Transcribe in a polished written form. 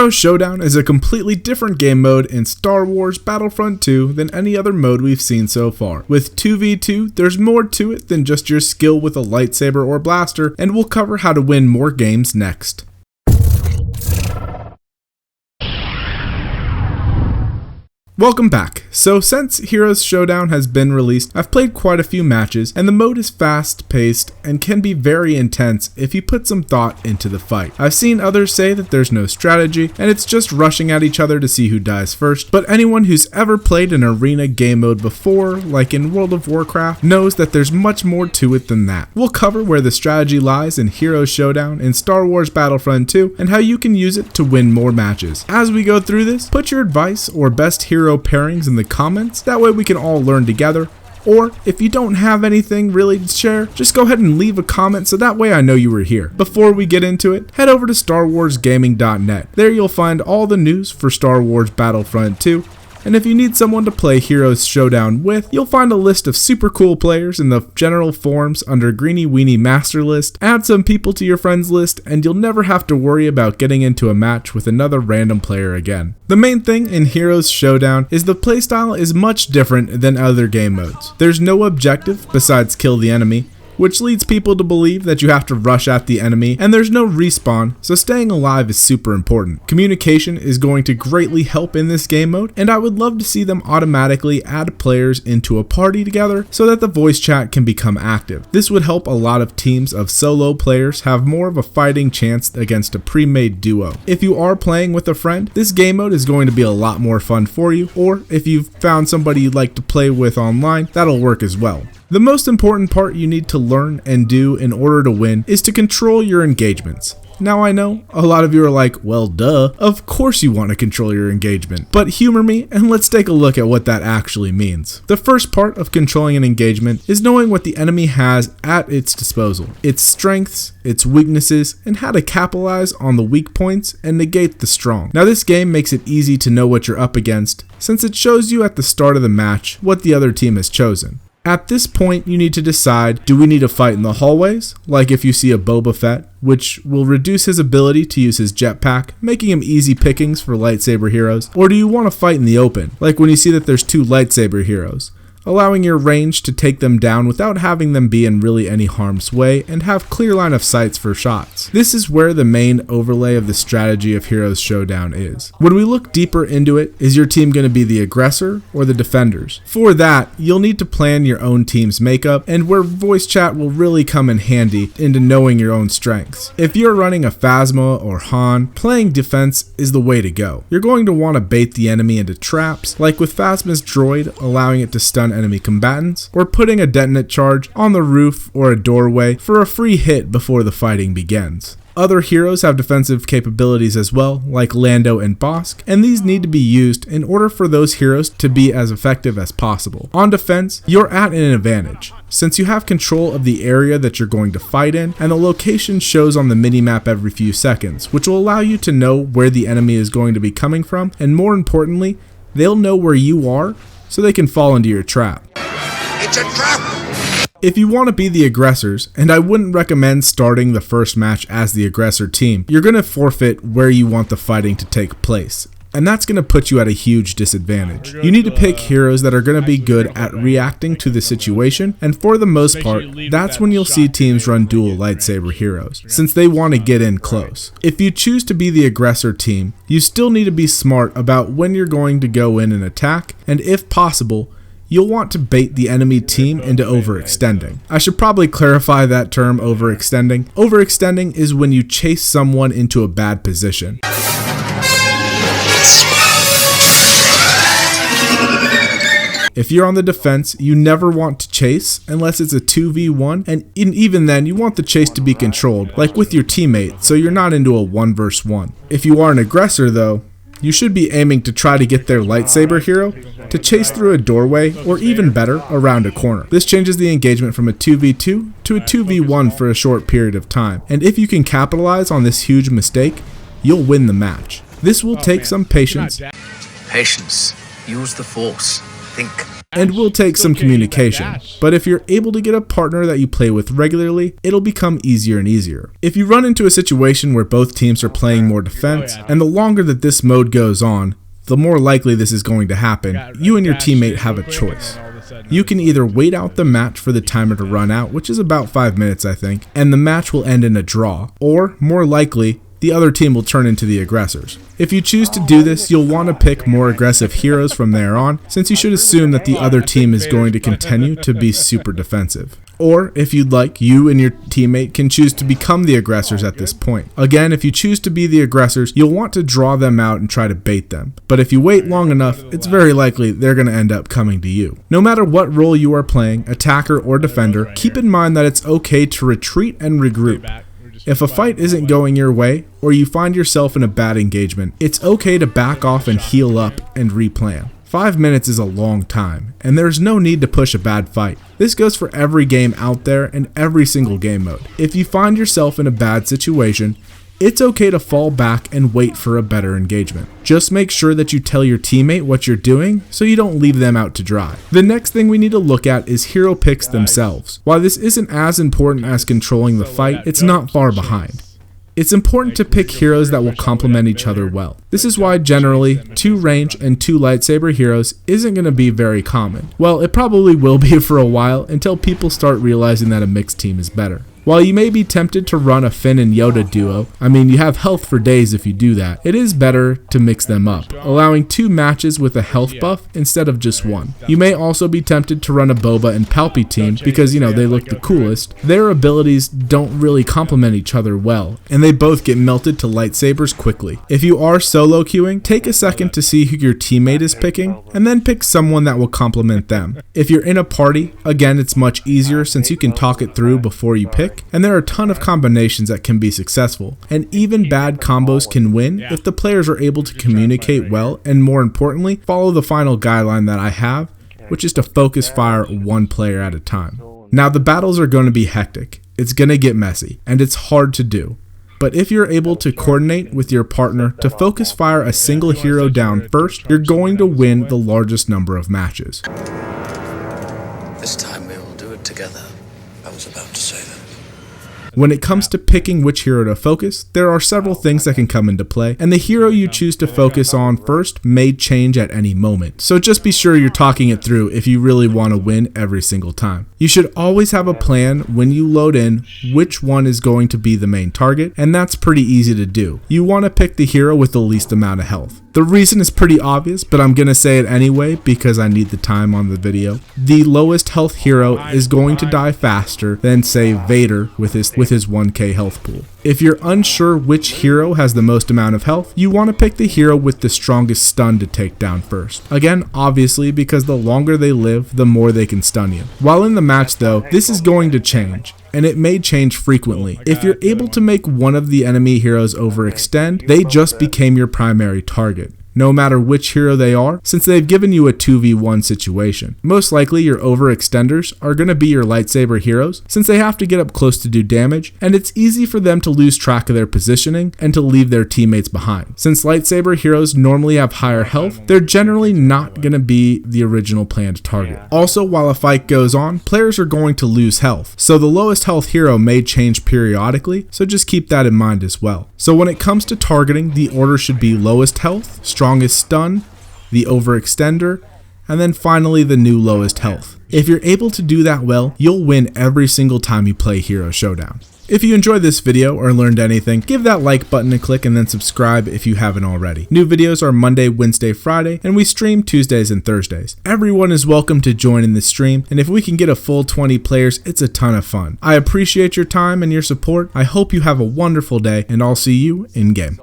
Hero Showdown is a completely different game mode in Star Wars Battlefront 2 than any other mode we've seen so far. With 2v2, there's more to it than just your skill with a lightsaber or blaster, and we'll cover how to win more games next. Welcome back. So since Heroes Showdown has been released, I've played quite a few matches, and the mode is fast paced and can be very intense if you put some thought into the fight. I've seen others say that there's no strategy and it's just rushing at each other to see who dies first, but anyone who's ever played an arena game mode before, like in World of Warcraft, knows that there's much more to it than that. We'll cover where the strategy lies in Heroes Showdown in Star Wars Battlefront 2 and how you can use it to win more matches. As we go through this, put your advice or best hero pairings in the comments, that way we can all learn together. Or if you don't have anything really to share, just go ahead and leave a comment so that way I know you were here. Before we get into it, head over to StarWarsGaming.net. There you'll find all the news for Star Wars Battlefront 2. And if you need someone to play Heroes Showdown with, you'll find a list of super cool players in the general forums under Greeny Weeny Master List. Add some people to your friends list, and you'll never have to worry about getting into a match with another random player again. The main thing in Heroes Showdown is the playstyle is much different than other game modes. There's no objective besides kill the enemy, which leads people to believe that you have to rush at the enemy, and there's no respawn, so staying alive is super important. Communication is going to greatly help in this game mode, and I would love to see them automatically add players into a party together so that the voice chat can become active. This would help a lot of teams of solo players have more of a fighting chance against a pre-made duo. If you are playing with a friend, this game mode is going to be a lot more fun for you, or if you've found somebody you'd like to play with online, that'll work as well. The most important part you need to learn and do in order to win is to control your engagements. Now I know, a lot of you are like, well duh, of course you want to control your engagement, but humor me and let's take a look at what that actually means. The first part of controlling an engagement is knowing what the enemy has at its disposal, its strengths, its weaknesses, and how to capitalize on the weak points and negate the strong. Now this game makes it easy to know what you're up against, since it shows you at the start of the match what the other team has chosen. At this point, you need to decide, do we need to fight in the hallways, like if you see a Boba Fett, which will reduce his ability to use his jetpack, making him easy pickings for lightsaber heroes, or do you want to fight in the open, like when you see that there's two lightsaber heroes, allowing your range to take them down without having them be in really any harm's way and have clear line of sights for shots. This is where the main overlay of the strategy of Heroes Showdown is. When we look deeper into it, is your team going to be the aggressor or the defenders? For that, you'll need to plan your own team's makeup, and where voice chat will really come in handy into knowing your own strengths. If you're running a Phasma or Han, playing defense is the way to go. You're going to want to bait the enemy into traps, like with Phasma's droid allowing it to stun enemy combatants, or putting a detonate charge on the roof or a doorway for a free hit before the fighting begins. Other heroes have defensive capabilities as well, like Lando and Bossk, and these need to be used in order for those heroes to be as effective as possible. On defense, you're at an advantage, since you have control of the area that you're going to fight in, and the location shows on the minimap every few seconds, which will allow you to know where the enemy is going to be coming from, and more importantly, they'll know where you are, so they can fall into your trap. It's a trap! If you want to be the aggressors, and I wouldn't recommend starting the first match as the aggressor team, you're going to forfeit where you want the fighting to take place. And that's going to put you at a huge disadvantage. You need to pick heroes that are going to be good at reacting to the situation, and for the most part, that's when you'll see teams run dual lightsaber heroes, since they want to get in close. If you choose to be the aggressor team, you still need to be smart about when you're going to go in and attack, and if possible, you'll want to bait the enemy team into overextending. I should probably clarify that term, overextending. Overextending is when you chase someone into a bad position. If you're on the defense, you never want to chase unless it's a 2v1, and even then you want the chase to be controlled, like with your teammate, so you're not into a 1 vs 1. If you are an aggressor though, you should be aiming to try to get their lightsaber hero to chase through a doorway, or even better, around a corner. This changes the engagement from a 2v2 to a 2v1 for a short period of time, and if you can capitalize on this huge mistake, you'll win the match. This will take some patience. Patience. Use the force. Think. and will take some communication. But if you're able to get a partner that you play with regularly, it'll become easier and easier. If you run into a situation where both teams are playing more defense, and the longer that this mode goes on, the more likely this is going to happen, you and your teammate have a choice. You can either wait out the match for the timer to run out, which is about 5 minutes I think, and the match will end in a draw, or more likely, the other team will turn into the aggressors. If you choose to do this, you'll want to pick more aggressive heroes from there on, since you should assume that the other team is going to continue to be super defensive. Or, if you'd like, you and your teammate can choose to become the aggressors at this point. Again, if you choose to be the aggressors, you'll want to draw them out and try to bait them. But if you wait long enough, it's very likely they're going to end up coming to you. No matter what role you are playing, attacker or defender, keep in mind that it's okay to retreat and regroup. If a fight isn't going your way, or you find yourself in a bad engagement, it's okay to back off and heal up and replan. 5 minutes is a long time, and there's no need to push a bad fight. This goes for every game out there and every single game mode. If you find yourself in a bad situation, it's okay to fall back and wait for a better engagement. Just make sure that you tell your teammate what you're doing so you don't leave them out to dry. The next thing we need to look at is hero picks themselves. While this isn't as important as controlling the fight, it's not far behind. It's important to pick heroes that will complement each other well. This is why generally 2 range and 2 lightsaber heroes isn't going to be very common. Well, it probably will be for a while until people start realizing that a mixed team is better. While you may be tempted to run a Finn and Yoda duo, I mean you have health for days if you do that, it is better to mix them up, allowing 2 matches with a health buff instead of just 1. You may also be tempted to run a Boba and Palpy team because they look the coolest. Their abilities don't really complement each other well, and they both get melted to lightsabers quickly. If you are solo queuing, take a second to see who your teammate is picking, and then pick someone that will complement them. If you're in a party, again it's much easier since you can talk it through before you pick. And there are a ton of combinations that can be successful, and even bad combos can win if the players are able to communicate well and, more importantly, follow the final guideline that I have, which is to focus fire 1 player at a time. Now the battles are going to be hectic, it's going to get messy, and it's hard to do. But if you're able to coordinate with your partner to focus fire a single hero down first, you're going to win the largest number of matches. This time we will do it together. I was about to say that. When it comes to picking which hero to focus, there are several things that can come into play, and the hero you choose to focus on first may change at any moment. So just be sure you're talking it through if you really want to win every single time. You should always have a plan when you load in which one is going to be the main target, and that's pretty easy to do. You want to pick the hero with the least amount of health. The reason is pretty obvious, but I'm going to say it anyway because I need the time on the video. The lowest health hero is going to die faster than, say, Vader with his 1k health pool. If you're unsure which hero has the most amount of health, you want to pick the hero with the strongest stun to take down first. Again, obviously, because the longer they live, the more they can stun you. While in the match though, this is going to change, and it may change frequently. If you're able to make one of the enemy heroes overextend, they just became your primary target, no matter which hero they are, since they've given you a 2v1 situation. Most likely your overextenders are going to be your lightsaber heroes, since they have to get up close to do damage, and it's easy for them to lose track of their positioning and to leave their teammates behind. Since lightsaber heroes normally have higher health, they're generally not going to be the original planned target. Also, while a fight goes on, players are going to lose health, so the lowest health hero may change periodically, so just keep that in mind as well. So when it comes to targeting, the order should be lowest health, strongest stun, the overextender, and then finally the new lowest health. If you're able to do that well, you'll win every single time you play Hero Showdown. If you enjoyed this video or learned anything, give that like button a click and then subscribe if you haven't already. New videos are Monday, Wednesday, Friday, and we stream Tuesdays and Thursdays. Everyone is welcome to join in the stream, and if we can get a full 20 players, it's a ton of fun. I appreciate your time and your support. I hope you have a wonderful day, and I'll see you in game.